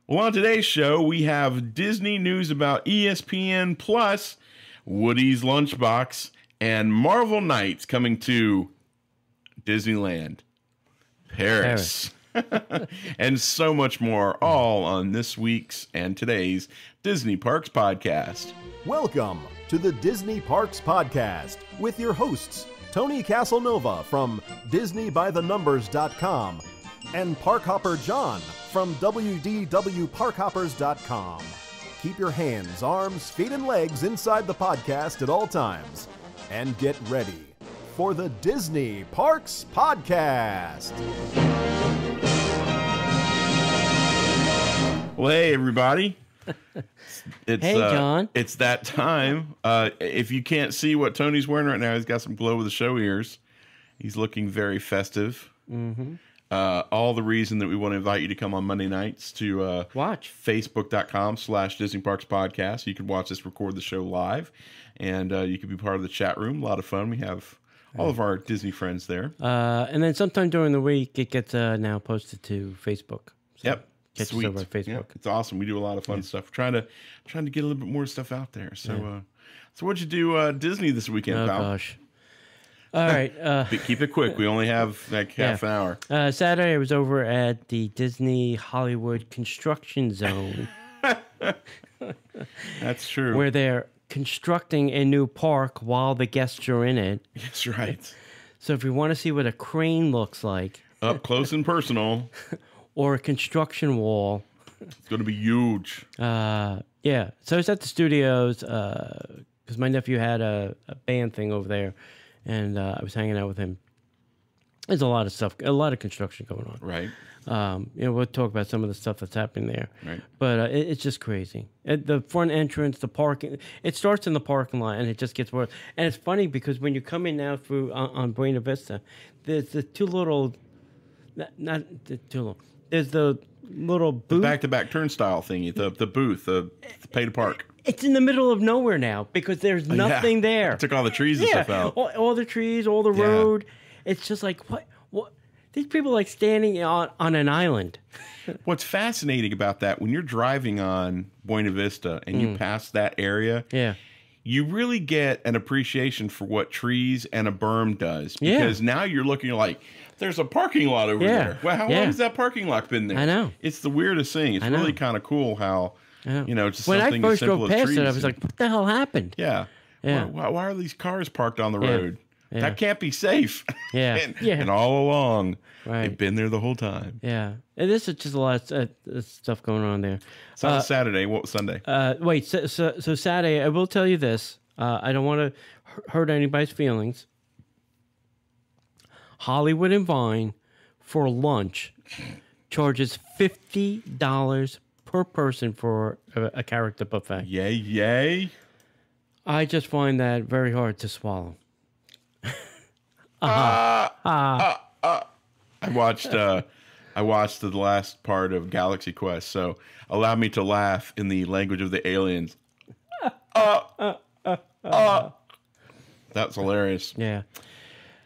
Well, on today's show, we have Disney news about ESPN Plus, Woody's Lunchbox, and Marvel Nights coming to Disneyland Paris. And so much more, all on this week's and today's Disney Parks Podcast. Welcome to the Disney Parks Podcast with your hosts, Tony Caselnova from DisneyByTheNumbers.com and Parkhopper John from WDWParkhoppers.com. Keep your hands, arms, feet, and legs inside the podcast at all times. And get ready for the Disney Parks Podcast. Well, hey, everybody. Hey, John. It's that time. If you can't see what Tony's wearing right now, he's got some glow with the show ears. He's looking very festive. Mm-hmm. All the reason that we want to invite you to come on Monday nights to watch Facebook.com/Disney Parks Podcast. You can watch us record the show live, and you can be part of the chat room. A lot of fun. We have all of our Disney friends there. And then sometime during the week, it gets now posted to Facebook. So yep. Catch Sweet. us over at Facebook. Yeah, it's awesome. We do a lot of fun stuff. We're trying to get a little bit more stuff out there. So, so what'd you do Disney this weekend, pal? Oh gosh. All right. Keep it quick. We only have like half an hour. Saturday, I was over at the Disney Hollywood construction zone. That's true. Where they're constructing a new park while the guests are in it. That's right. So if you want to see what a crane looks like, up close and personal, or a construction wall, it's going to be huge. Yeah. So I was at the studios because my nephew had a band thing over there, and I was hanging out with him. There's a lot of stuff, a lot of construction going on. Right. We'll talk about some of the stuff that's happening there. Right. But it's just crazy. The front entrance, the parking, it starts in the parking lot, and it just gets worse. And it's funny because when you come in now through on Buena Vista, there's the two little, not the two little, there's the little booth. The back-to-back turnstile thingy, the booth, the pay to park. It's in the middle of nowhere now because there's nothing there. I took all the trees and stuff out. All the trees, all the road. It's just like, what? These people are like standing on an island. What's fascinating about that, when you're driving on Buena Vista and you pass that area, you really get an appreciation for what trees and a berm does. Because now you're looking like, there's a parking lot over there. Well, how long has that parking lot been there? I know. It's the weirdest thing. It's really kind of cool how, just when something I as first simple drove as past trees. it, I was like, what the hell happened? Yeah. Why are these cars parked on the road? Yeah. That can't be safe. Yeah. and all along, they've been there the whole time. Yeah. And this is just a lot of stuff going on there. So that was Saturday. What was Sunday? Wait, so Saturday, I will tell you this. I don't want to hurt anybody's feelings. Hollywood and Vine for lunch charges $50 per person for a character buffet. Yay, yay. I just find that very hard to swallow. I watched the last part of Galaxy Quest, so allow me to laugh in the language of the aliens. That's hilarious. Yeah.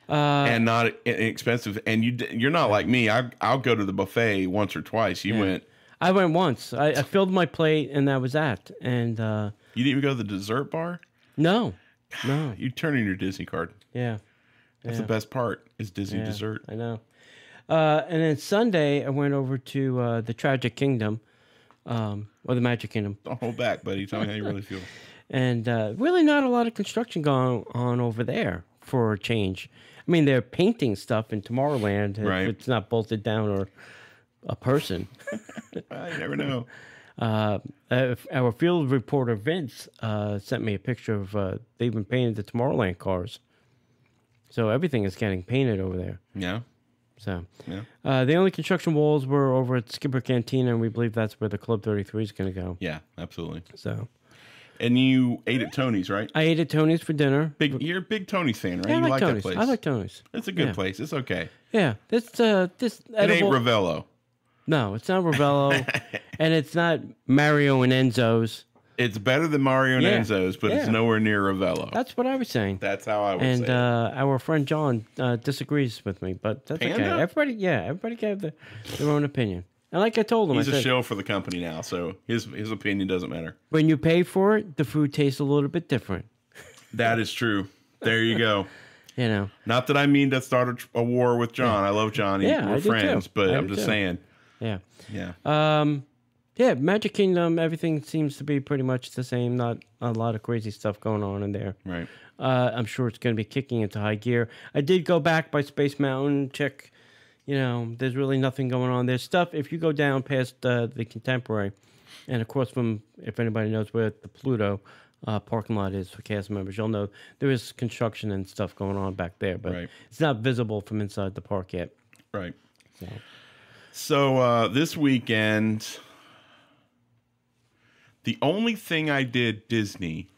And not inexpensive. And you're not like me. I'll go to the buffet once or twice. You went. I went once. I filled my plate, and that was that. And you didn't even go to the dessert bar? No. You turn in your Disney card. Yeah. That's the best part, is Disney dessert. I know. And then Sunday, I went over to the Tragic Kingdom, or the Magic Kingdom. Don't hold back, buddy. Tell me how you really feel. And really not a lot of construction going on over there for a change. I mean, they're painting stuff in Tomorrowland. If it's not bolted down or a person. I never know. Our field reporter, Vince, sent me a picture of they've been painting the Tomorrowland cars. So everything is getting painted over there. Yeah. So the only construction walls were over at Skipper Cantina, and we believe that's where the Club 33 is going to go. Yeah, absolutely. So. And you ate at Tony's, right? I ate at Tony's for dinner. You're a big Tony's fan, right? Yeah, you like that Tony's. place. I like Tony's. It's a good place. It's okay. Yeah. This It ain't Ravello. No, it's not Ravello. And it's not Mario and Enzo's. It's better than Mario and Enzo's, but it's nowhere near Ravello. That's what I was saying. That's how I would say it. And our friend John disagrees with me, but that's Panda? okay. Everybody gave their own opinion. And like I told him, He's I a said, shill for the company now, so his opinion doesn't matter. when you pay for it, the food tastes a little bit different. That is true. There you go. You know. Not that I mean to start a war with John. I love John. Yeah, We're I do friends, too. but I I'm do just too. saying. Yeah. Yeah. Yeah, Magic Kingdom, everything seems to be pretty much the same. Not a lot of crazy stuff going on in there. Right. I'm sure it's going to be kicking into high gear. I did go back by Space Mountain, check. You know, there's really nothing going on. There's stuff, if you go down past the Contemporary, and of course, from, if anybody knows where the Pluto parking lot is for cast members, you'll know there is construction and stuff going on back there, but it's not visible from inside the park yet. Right. So this weekend, the only thing I did Disney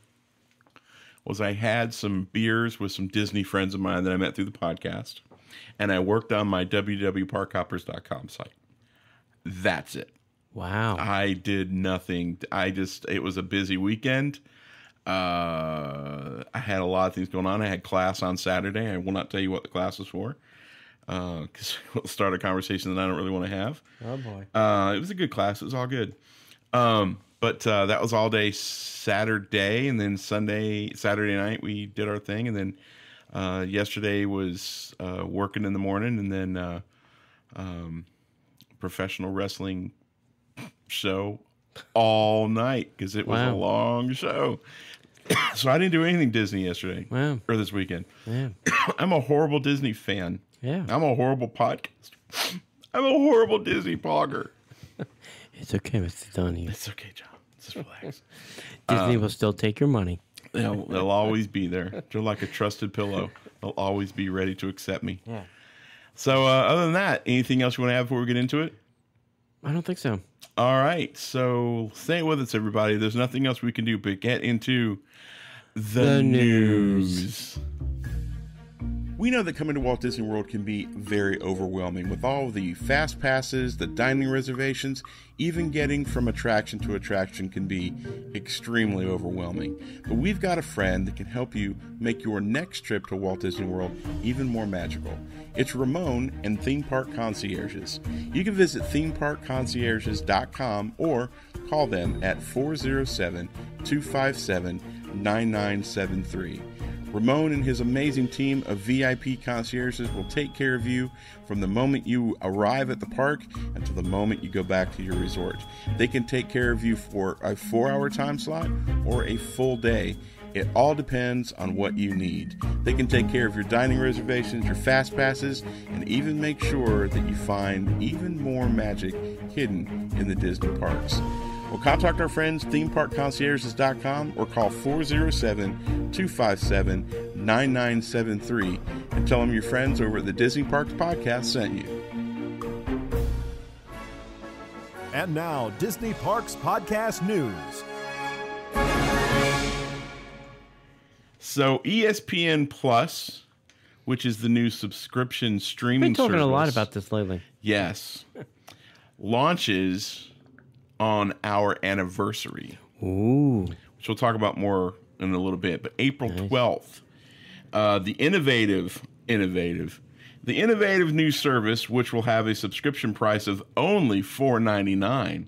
was I had some beers with some Disney friends of mine that I met through the podcast, and I worked on my www.parkhoppers.com site. That's it. Wow. I did nothing. It was a busy weekend. I had a lot of things going on. I had class on Saturday. I will not tell you what the class was for, because we'll start a conversation that I don't really want to have. Oh, boy. It was a good class. It was all good. But that was all day Saturday, and then Saturday night, we did our thing. And then yesterday was working in the morning, and then professional wrestling show all night because it was a long show. So I didn't do anything Disney yesterday or this weekend. Yeah. I'm a horrible Disney fan. Yeah. I'm a horrible podcast. I'm a horrible Disney blogger. It's okay, Mr. Donahue. It's okay, John. Just relax. Disney will still take your money. They'll always be there. They're like a trusted pillow. They'll always be ready to accept me. Yeah. So other than that, anything else you want to add before we get into it? I don't think so. All right. So stay with us, everybody. There's nothing else we can do but get into the news. We know that coming to Walt Disney World can be very overwhelming with all the fast passes, the dining reservations, even getting from attraction to attraction can be extremely overwhelming. But we've got a friend that can help you make your next trip to Walt Disney World even more magical. It's Ramon and Theme Park Concierges. You can visit themeparkconcierges.com or call them at 407-257-9973. Ramon and his amazing team of VIP concierges will take care of you from the moment you arrive at the park until the moment you go back to your resort. They can take care of you for a 4-hour time slot or a full day. It all depends on what you need. They can take care of your dining reservations, your fast passes, and even make sure that you find even more magic hidden in the Disney parks. Well, contact our friends, themeparkconcierges.com, or call 407-257-9973 and tell them your friends over at the Disney Parks Podcast sent you. And now, Disney Parks Podcast News. So ESPN Plus, which is the new subscription streaming We've been talking service, a lot about this lately. Yes. Launches on our anniversary. Ooh. Which we'll talk about more in a little bit. But April 12th, the innovative new service, which will have a subscription price of only $4.99,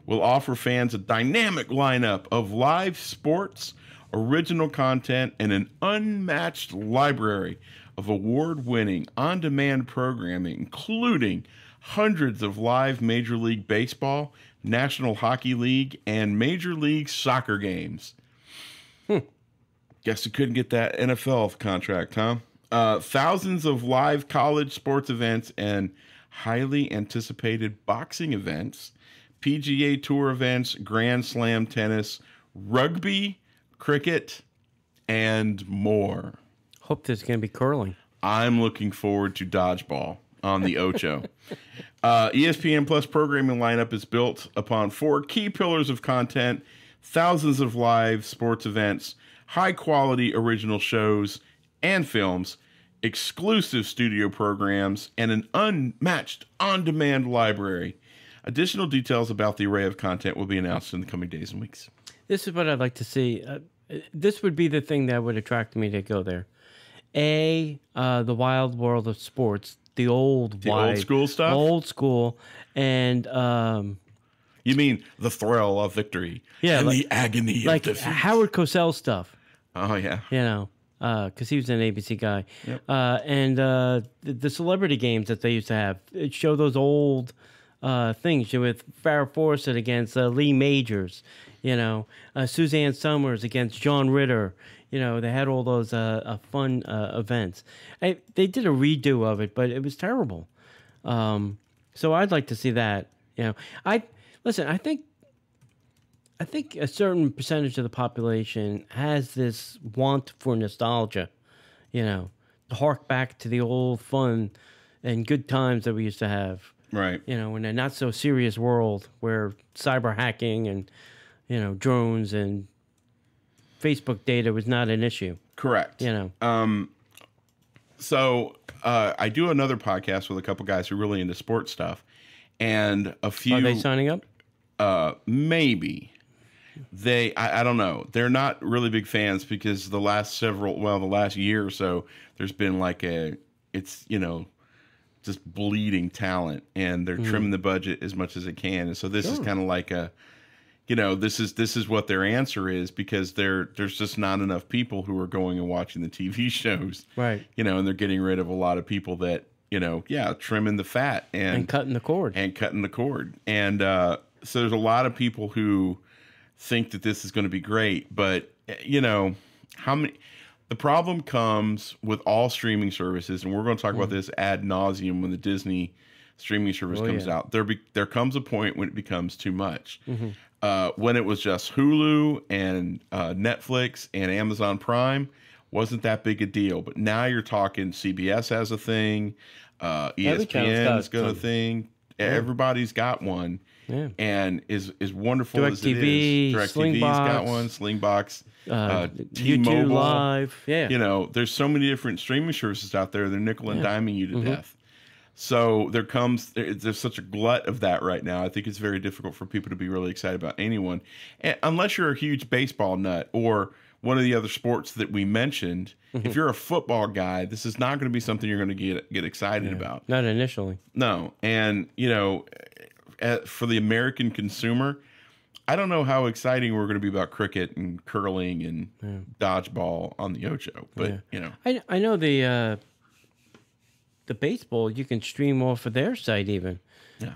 will offer fans a dynamic lineup of live sports, original content, and an unmatched library of award-winning on-demand programming, including hundreds of live Major League Baseball, National Hockey League, and Major League Soccer games. Guess you couldn't get that NFL contract, huh? Thousands of live college sports events and highly anticipated boxing events, PGA Tour events, Grand Slam tennis, rugby, cricket, and more. Hope there's going to be curling. I'm looking forward to dodgeball on the Ocho. ESPN Plus programming lineup is built upon 4 key pillars of content, thousands of live sports events, high-quality original shows and films, exclusive studio programs, and an unmatched on-demand library. Additional details about the array of content will be announced in the coming days and weeks. This is what I'd like to see. This would be the thing that would attract me to go there. The wild world of sports. the old old school stuff? Old school. And you mean the thrill of victory and the agony of defeat. Howard Cosell stuff. Oh, yeah. You know, because he was an ABC guy. Yep. And the celebrity games that they used to have, it show those old things with Farrah Fawcett against Lee Majors, you know, Suzanne Summers against John Ritter. You know, they had all those fun events. They did a redo of it, but it was terrible. So I'd like to see that. You know, I think a certain percentage of the population has this want for nostalgia. You know, to hark back to the old fun and good times that we used to have. Right. You know, in a not so serious world where cyber hacking and, you know, drones and Facebook data was not an issue. Correct. You know. So I do another podcast with a couple guys who are really into sports stuff, and a few. Are they signing up? Maybe. I don't know. They're not really big fans because the last year or so, there's been it's, you know, just bleeding talent, and they're trimming the budget as much as they can. And so this is kind of like this is what their answer is, because there's just not enough people who are going and watching the TV shows. Right. You know, and they're getting rid of a lot of people that, you know, trimming the fat and cutting the cord. And so there's a lot of people who think that this is going to be great, but you know, the problem comes with all streaming services, and we're going to talk about this ad nauseum when the Disney streaming service comes out. There comes a point when it becomes too much. When it was just Hulu and Netflix and Amazon Prime, wasn't that big a deal. But now you're talking CBS has a thing, ESPN's got a thing. Everybody's got one. Yeah. And as wonderful as it is, DirecTV's got one, Slingbox, YouTube Live. Yeah. You know, there's so many different streaming services out there. They're nickel and diming you to death. So there's such a glut of that right now. I think it's very difficult for people to be really excited about anyone, unless you're a huge baseball nut or one of the other sports that we mentioned. If you're a football guy, this is not going to be something you're going to get excited about. Not initially. No. And, you know, for the American consumer, I don't know how exciting we're going to be about cricket and curling and dodgeball on the Ocho, but you know, I know the baseball you can stream off of their site even,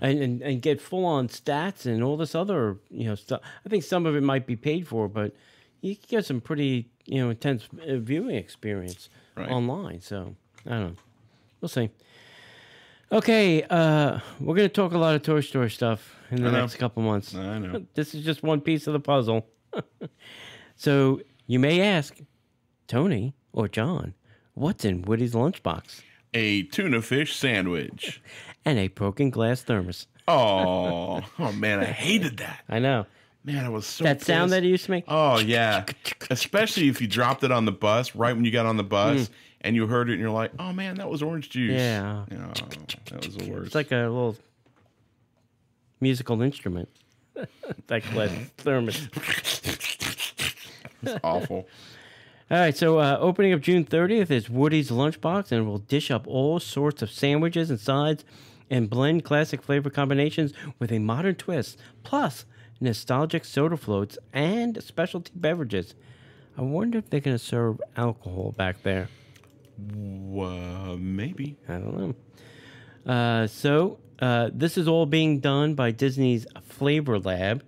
and get full on stats and all this other stuff. I think some of it might be paid for, but you can get some pretty intense viewing experience online. So I don't know, we'll see. Okay, we're going to talk a lot of Toy Story stuff in the next couple months. I know. This is just one piece of the puzzle. So you may ask, Tony or John, what's in Woody's lunchbox? A tuna fish sandwich. And a broken glass thermos. Oh man, I hated that. I know. Man, I was so that pissed. sound that it used to make? Oh, yeah. Especially if you dropped it on the bus, right when you got on the bus, and you heard it, and you're like, oh, man, that was orange juice. Yeah. Oh, that was the worst. It's like a little musical instrument. Like glass thermos. It's awful. All right, so opening up June 30th is Woody's Lunchbox, and we'll dish up all sorts of sandwiches and sides and blend classic flavor combinations with a modern twist, plus nostalgic soda floats and specialty beverages. I wonder if they're going to serve alcohol back there. Maybe. I don't know. So this is all being done by Disney's Flavor Lab,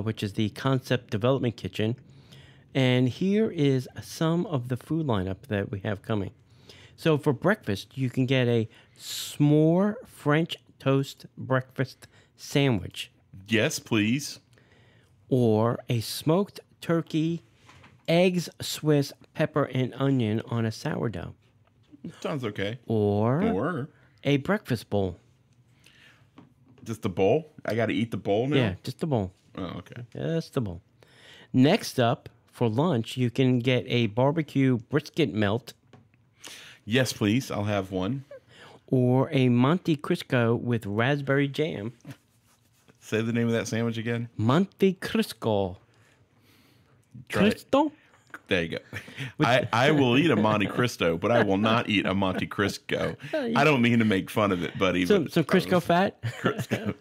which is the concept development kitchen. And here is some of the food lineup that we have coming. So for breakfast, you can get a s'more French toast breakfast sandwich. Yes, please. Or a smoked turkey, eggs, Swiss, pepper, and onion on a sourdough. Sounds okay. Or a breakfast bowl. Just the bowl? I got to eat the bowl now? Yeah, just the bowl. Oh, okay. Just the bowl. Next up, for lunch, you can get a barbecue brisket melt. Yes, please. I'll have one. Or a Monte Cristo with raspberry jam. Say the name of that sandwich again. Monte Cristo. Cristo? There you go. I will eat a Monte Cristo, but I will not eat a Monte Cristo. I don't mean to make fun of it, buddy. Some Crisco fat. Crisco.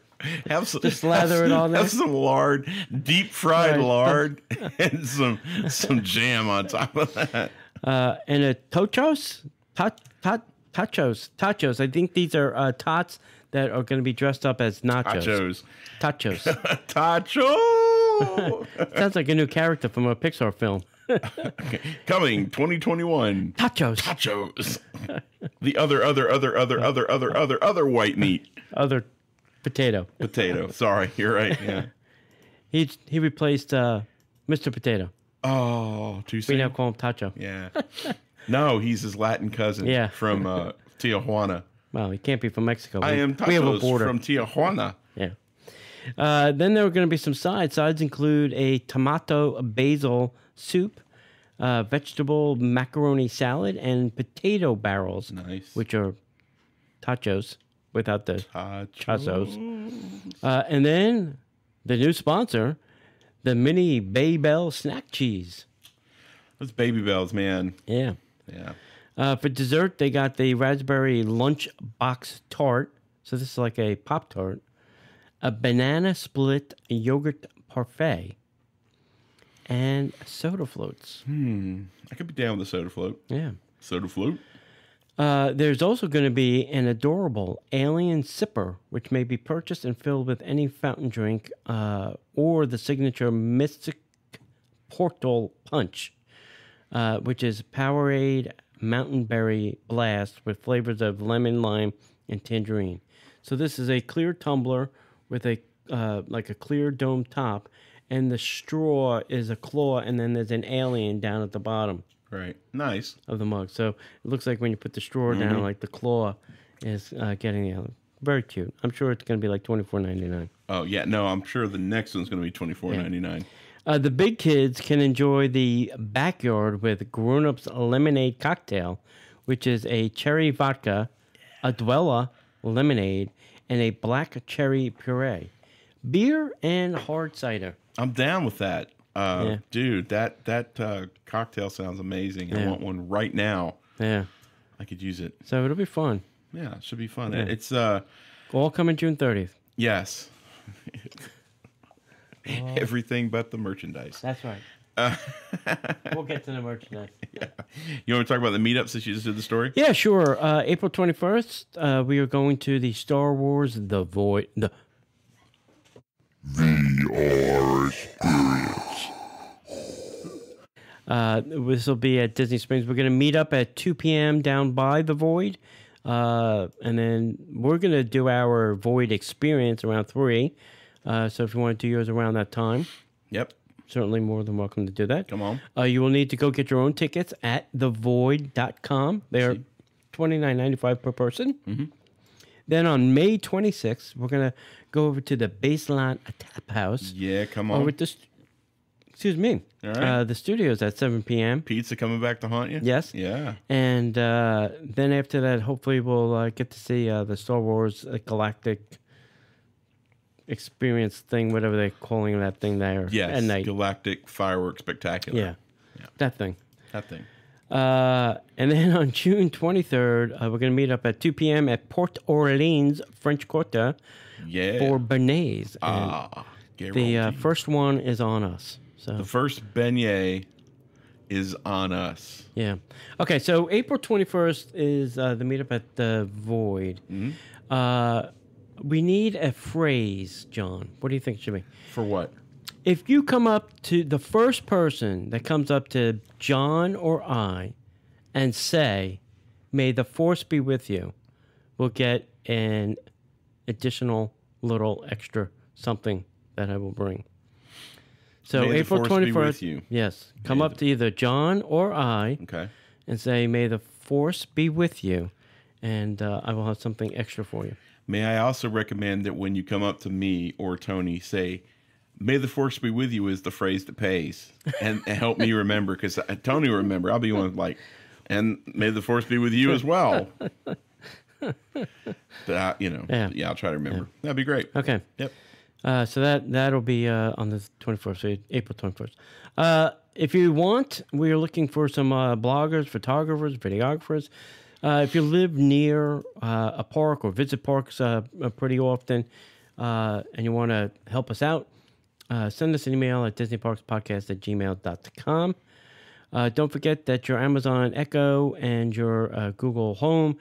Have some, just slather it on there. Have some lard, deep fried lard, and some jam on top of that. And a tachos. I think these are tots that are going to be dressed up as nachos. Tachos. Tacho. Sounds like a new character from a Pixar film. Coming 2021. Tachos. The other white meat. Other potato. Sorry, you're right. Yeah. He replaced Mr. Potato. Oh, too soon. We now call him Tacho. Yeah. No, he's his Latin cousin from Tijuana. Well, he can't be from Mexico. I am Tachos from Tijuana. Yeah. Then there are going to be some sides. Sides include a tomato basil soup, vegetable macaroni salad, and potato barrels. Nice. Which are tachos without the chazos. And then the new sponsor, the mini Bay Bell snack cheese. Those Baby Bells, man. Yeah. Yeah. For dessert, they got the raspberry lunch box tart. So this is like a Pop-Tart. A banana split yogurt parfait. And soda floats. I could be down with a soda float. Yeah. Soda float. There's also going to be an adorable alien sipper, which may be purchased and filled with any fountain drink or the signature Mystic Portal Punch, which is Powerade Mountain Berry Blast with flavors of lemon, lime, and tangerine. So this is a clear tumbler with a like a clear dome top, and the straw is a claw, and then there's an alien down at the bottom. Right. Nice. Of the mug. So it looks like when you put the straw down, like the claw is getting the alien. Very cute. I'm sure it's going to be like $24.99. Oh, yeah. No, I'm sure the next one's going to be $24.99. The big kids can enjoy the backyard with grown-ups lemonade cocktail, which is a cherry vodka, a Dwella lemonade, and a black cherry puree. Beer and hard cider. I'm down with that. Dude, that cocktail sounds amazing. I want one right now. Yeah. I could use it. So it'll be fun. Yeah, it should be fun. Yeah. It's all coming June 30th. Yes. Everything but the merchandise. That's right. We'll get to the merchandise. Yeah. You want to talk about the meetup since you just did the story? Yeah, sure. April 21st, we are going to the Star Wars The Void. The VR experience. This will be at Disney Springs. We're going to meet up at 2 p.m. down by the Void. And then we're going to do our Void experience around 3. So if you want to do yours around that time. Yep. Certainly more than welcome to do that. Come on. You will need to go get your own tickets at thevoid.com. They're $29.95 per person. Mm-hmm. Then on May 26th, we're going to go over to the Baseline Tap House. Yeah, come on. Excuse me. All right. The studio's at 7 p.m. Pizza coming back to haunt you? Yes. Yeah. And then after that, hopefully we'll get to see the Star Wars Galactic Experience thing, whatever they're calling that thing there. Yes. At night. Galactic Fireworks Spectacular. Yeah. That thing. And then on June 23rd, we're going to meet up at 2 p.m. at Port Orleans French Quarter for beignets. The first one is on us. So the first beignet is on us. Yeah. Okay, so April 21st is the meetup at the Void. Mm-hmm. We need a phrase, John. What do you think it should be? For what? If you come up to the first person that comes up to John or I and say, "May the force be with you," we'll get an additional little extra something that I will bring. So May April the force 21st. be with you. Yes. Come up to either John or I and say, "May the force be with you," and I will have something extra for you. May I also recommend that when you come up to me or Tony, say, "May the force be with you" is the phrase that pays, and help me remember, because Tony will remember. I'll be one like, and may the force be with you as well. But I'll try to remember. That'd be great. Okay. Yep. So that'll be on the 21st, so April 21st. If you want, we're looking for some bloggers, photographers, videographers. If you live near a park or visit parks pretty often, and you want to help us out, send us an email at disneyparkspodcast@gmail.com. Don't forget that your Amazon Echo and your Google Home,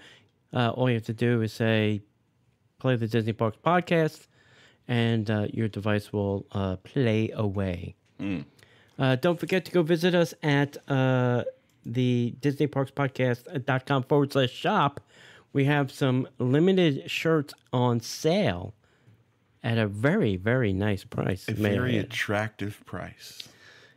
all you have to do is say, play the Disney Parks podcast, and your device will play away. Don't forget to go visit us at the DisneyParksPodcast.com/shop. We have some limited shirts on sale at a very, very nice price. A very attractive price.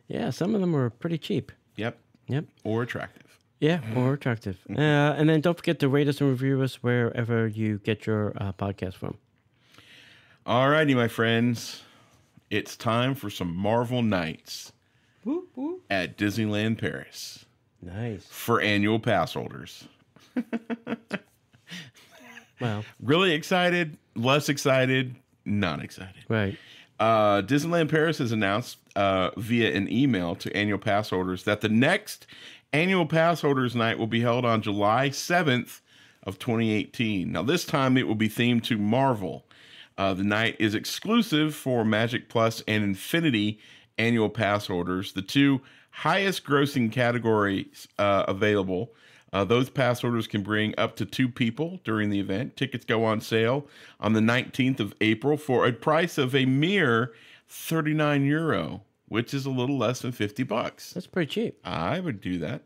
Yeah, some of them are pretty cheap. Yep. Yep. Or attractive. Yeah, or attractive. And then don't forget to rate us and review us wherever you get your podcast from. All righty, my friends. It's time for some Marvel Nights at Disneyland Paris. Nice. For annual pass holders. Well, really excited, less excited, not excited. Right. Disneyland Paris has announced via an email to annual pass holders that the next annual pass holders night will be held on July 7th of 2018. Now, this time it will be themed to Marvel. The night is exclusive for Magic Plus and Infinity annual pass holders, the two highest grossing categories available. Those pass holders can bring up to 2 people during the event. Tickets go on sale on the 19th of April for a price of a mere €39, which is a little less than $50. That's pretty cheap. I would do that.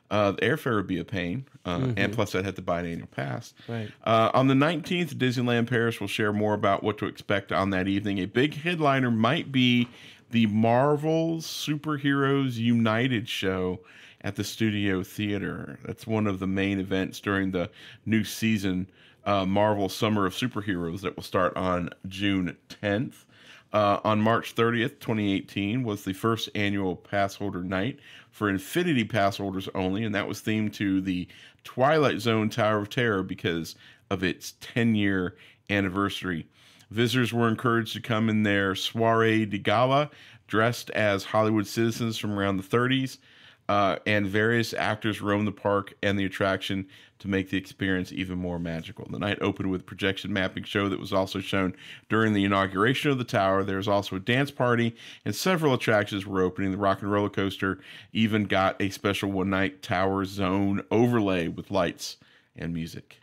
The airfare would be a pain, and plus I'd have to buy an annual pass. Right. On the 19th, Disneyland Paris will share more about what to expect on that evening. A big headliner might be the Marvel Superheroes United show at the Studio Theater. That's one of the main events during the new season, Marvel Summer of Superheroes, that will start on June 10th. On March 30th, 2018, was the first annual pass holder night for Infinity pass holders only, and that was themed to the Twilight Zone Tower of Terror because of its 10-year anniversary. Visitors were encouraged to come in their soiree de gala, dressed as Hollywood citizens from around the 30s, and various actors roamed the park and the attraction to make the experience even more magical. The night opened with a projection mapping show that was also shown during the inauguration of the tower. There was also a dance party, and several attractions were opening. The Rock and Roller Coaster even got a special one-night Tower Zone overlay with lights and music.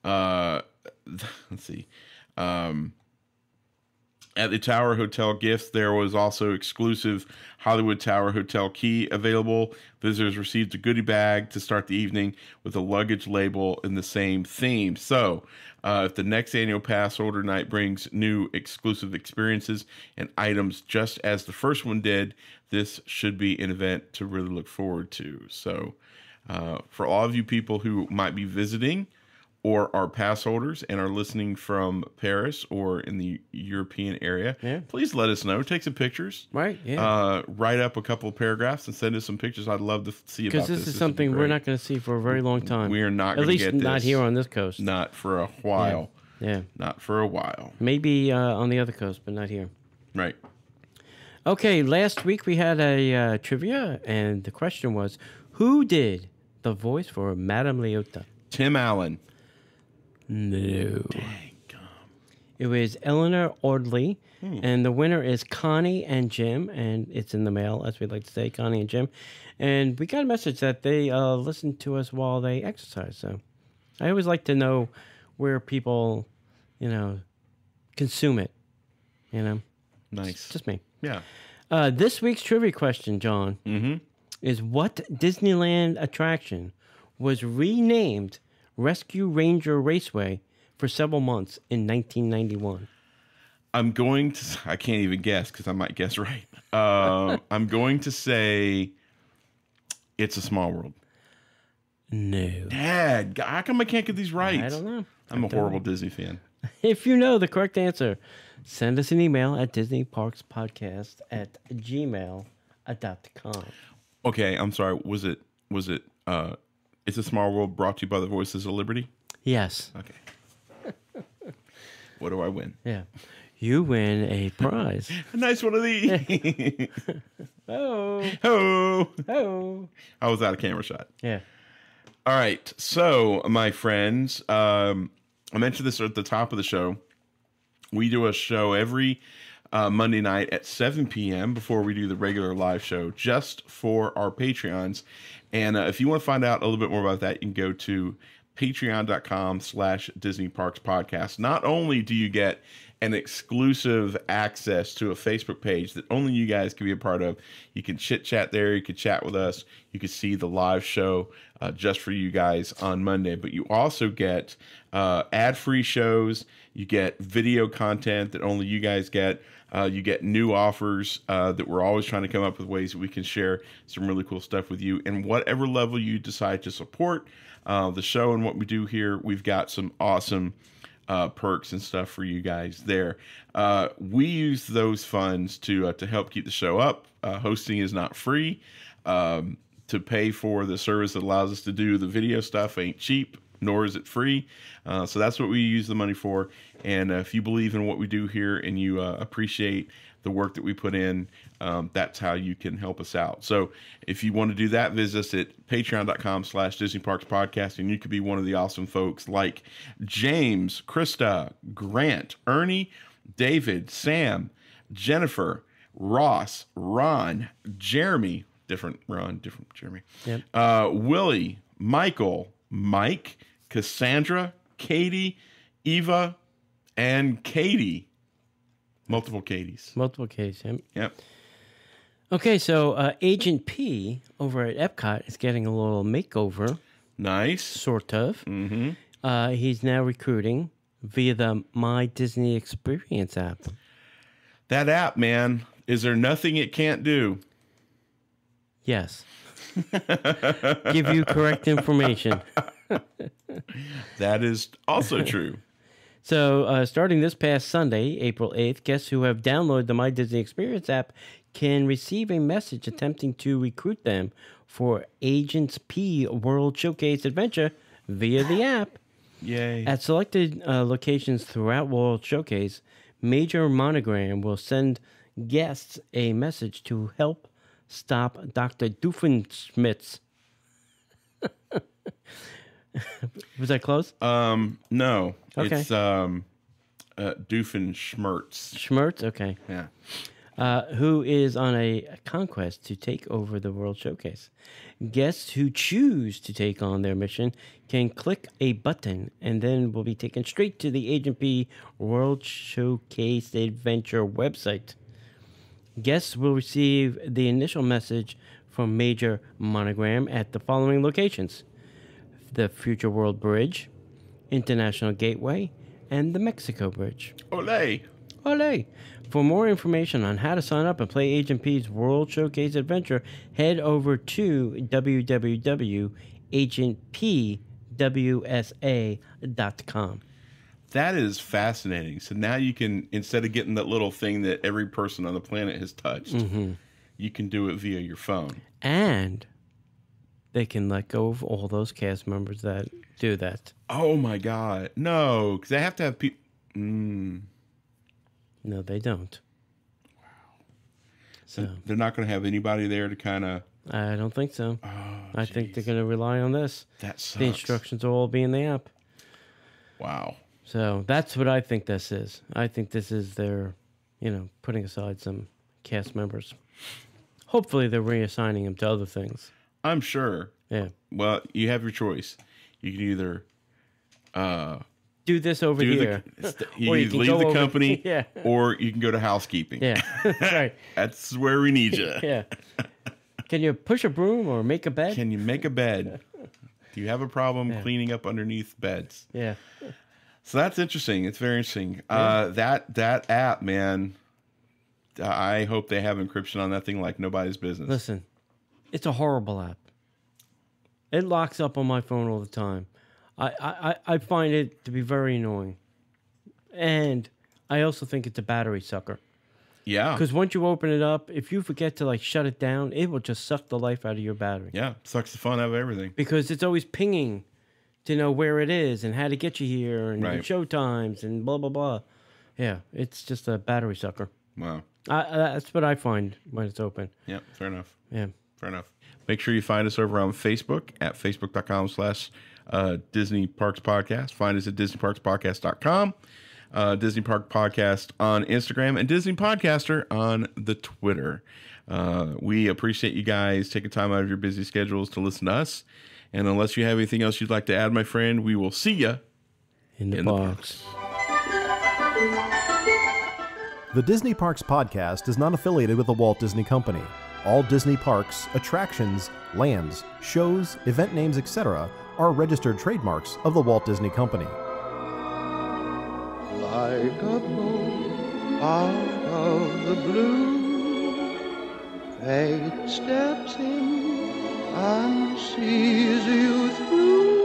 Let's see. At the Tower Hotel Gifts, there was also exclusive Hollywood Tower Hotel key available. Visitors received a goodie bag to start the evening with a luggage label in the same theme. So, if the next annual pass holder night brings new exclusive experiences and items just as the first one did, this should be an event to really look forward to. So, for all of you people who might be visiting or are pass holders and are listening from Paris or in the European area, please let us know. Take some pictures. Right, yeah. Write up a couple of paragraphs and send us some pictures. I'd love to see about this. Because this is something we're not going to see for a very long time. We are not going to get this. At least not here on this coast. Not for a while. Yeah. Not for a while. Maybe on the other coast, but not here. Right. Okay, last week we had a trivia, and the question was, who did the voice for Madame Leota? Tim Allen. No. Dang. It was Eleanor Audley, and the winner is Connie and Jim, and it's in the mail, as we like to say, Connie and Jim. And we got a message that they listened to us while they exercise. So I always like to know where people, consume it. Nice. It's just me. Yeah. This week's trivia question, John, is what Disneyland attraction was renamed Rescue Ranger Raceway for several months in 1991? I can't even guess because I might guess right. I'm going to say It's a Small World. No. Dad, how come I can't get these right? I don't know. I'm a horrible Disney fan. If you know the correct answer, send us an email at DisneyParksPodcast@gmail.com. Okay, I'm sorry. Was it It's a Small World brought to you by the Voices of Liberty? Yes. Okay. What do I win? Yeah. you win a prize. A nice one of these. Oh, Oh. oh. I was out of camera shot. Yeah. All right. So, my friends, I mentioned this at the top of the show. We do a show every Monday night at 7 p.m. before we do the regular live show just for our Patreons. And if you want to find out a little bit more about that, you can go to patreon.com/Disney Parks Podcast. Not only do you get an exclusive access to a Facebook page that only you guys can be a part of, you can chit chat there, you can chat with us, you can see the live show just for you guys on Monday, but you also get ad-free shows, you get video content that only you guys get. You get new offers that we're always trying to come up with ways that we can share some really cool stuff with you. And whatever level you decide to support the show and what we do here, we've got some awesome perks and stuff for you guys there. We use those funds to help keep the show up. Hosting is not free. To pay for the service that allows us to do the video stuff ain't cheap, nor is it free. So that's what we use the money for. And if you believe in what we do here and you appreciate the work that we put in, that's how you can help us out. So if you want to do that, visit us at patreon.com/Disney Parks Podcast, and you could be one of the awesome folks like James, Krista, Grant, Ernie, David, Sam, Jennifer, Ross, Ron, Jeremy, different Ron, different Jeremy, Yep. Willie, Michael, Mike, Cassandra, Katie, Eva, and Katie. Multiple Katies. Multiple cases. Yep. Yep. Okay, so Agent P over at Epcot is getting a little makeover, Nice. sort of. Mm-hmm. He's now recruiting via the My Disney Experience app. That app, man, is there nothing it can't do? Yes. Give you correct information. That is also true. So, starting this past Sunday, April 8th, guests who have downloaded the My Disney Experience app can receive a message attempting to recruit them for Agents P World Showcase Adventure via the app. Yay. At selected locations throughout World Showcase, Major Monogram will send guests a message to help stop Dr. Doofenshmirtz. Was that close? No. Okay. It's Doofenshmirtz. Schmertz? Okay. Yeah. Who is on a conquest to take over the World Showcase. Guests who choose to take on their mission can click a button and then will be taken straight to the Agent P World Showcase Adventure website. Guests will receive the initial message from Major Monogram at the following locations: the Future World Bridge, International Gateway, and the Mexico Bridge. Olay. Olé! For more information on how to sign up and play Agent P's World Showcase Adventure, head over to www.agentpwsa.com. That is fascinating. So now you can, instead of getting that little thing that every person on the planet has touched, you can do it via your phone. And they can let go of all those cast members that do that. Oh my God. No, because they have to have people. No, they don't. Wow. So They're not going to have anybody there to kind of. I don't think so. Oh, I think they're going to rely on this. That sucks. The instructions will all be in the app. Wow. So that's what I think this is. I think this is their, putting aside some cast members. Hopefully they're reassigning them to other things. I'm sure. Yeah. Well, you have your choice. You can either Do this over here. You Or can you can leave go the over- company, Yeah. or you can go to housekeeping. Yeah. Right. That's where we need you. Yeah. Can you push a broom or make a bed? Can you make a bed? Do you have a problem cleaning up underneath beds? Yeah. So that's interesting. It's very interesting. That app, man. I hope they have encryption on that thing like nobody's business. Listen, it's a horrible app. It locks up on my phone all the time. I find it to be very annoying. And I also think it's a battery sucker. Yeah. Because once you open it up, if you forget to shut it down, it will just suck the life out of your battery. Yeah. Sucks the fun out of everything. Because it's always pinging to know where it is and how to get you here and Right. show times and blah, blah, blah. Yeah, it's just a battery sucker. Wow. That's what I find when it's open. Yep, fair enough. Yeah. Fair enough. Make sure you find us over on Facebook at facebook.com/Disney Parks Podcast. Find us at DisneyParksPodcast.com. Disney Park Podcast on Instagram, and Disney Podcaster on the Twitter. We appreciate you guys taking time out of your busy schedules to listen to us. And unless you have anything else you'd like to add, my friend, we will see you in the box. The Disney Parks Podcast is not affiliated with the Walt Disney Company. All Disney parks, attractions, lands, shows, event names, etc. are registered trademarks of the Walt Disney Company. Like a boat out of the blue, fate steps in and sees you through.